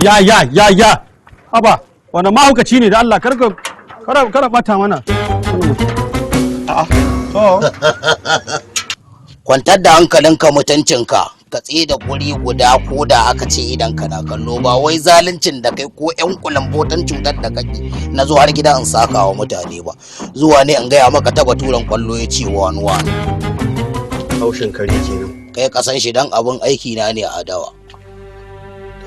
ya haba wani mahaukaci ne da Allah kara bata mana. Kwantar da hankalinka mutuncinka ka tsaye da guri guda ko da aka ce idan kana kallo ba wai zaluncin da kai ko yan kulambotan cutar da kake na zo har gida in saka wa mutane ba zuwa ne in gaya maka ta baturen kwallo ya ce wani Haushin kare kenan. kai kasan shi dan abin aiki na ne a adawa.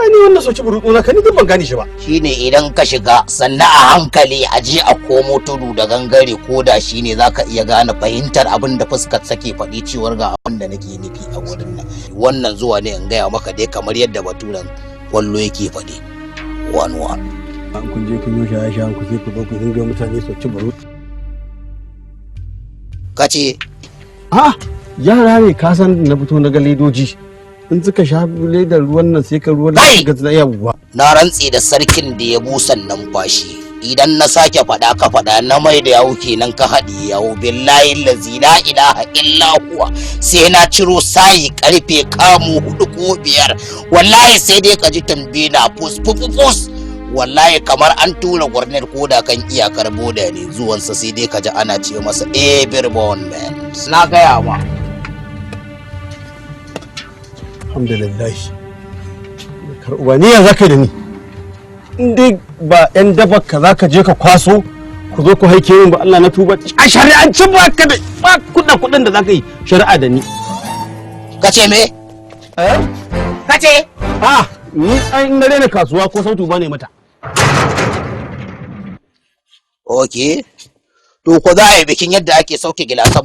Ni wannan soci burutsu na kan ban gane shi ba. Shine idan ka shiga sannan a hankali a je a komo tudu da gangare ko da shine zaka iya gane fahimtar abin da fuskar sake faɗi cewar ga abin da nake nufi a gurin nan. Wannan zuwa ne in gaya maka dai kamar yadda baturen kwallo yake faɗi. An kun je kun yi shaye-shayen ku sai ku zo ku dinga mutane soci burutsu. Kace yara ne ka san na fito na ga ledoji. In suka sha ledar ruwan nan sai ka ruwan ga na yawwa. Na rantse da sarkin da ya busan numfashi idan na sake faɗa ka faɗa na mai da yawo kenan ka haɗi yawo billahi lazi la ilaha illa huwa sai na ciro sayi karfe kamu 4 ko 5 wallahi sai dai ka ji tambaye na fus wallahi kamar an tura gwarnet ko da kan iyakar boda ne zuwansa sai dai ka ji ana ce masa birbon man na gaya ma. Alhamdulillah. Karɓuwa ni yanzu kai da ni. In dai ba ƴan dabar ka za ka je ka kwaso ku zo ku haike min ba Allah na tuba. A shari'ancin ba ka da ba kuɗin da za ka yi shari'a da ni. Kace me? Kace? Ni an na rena kasuwa ko sautu ba ne mata. Okay. To ko za a yi bikin yadda ake sauke gilasan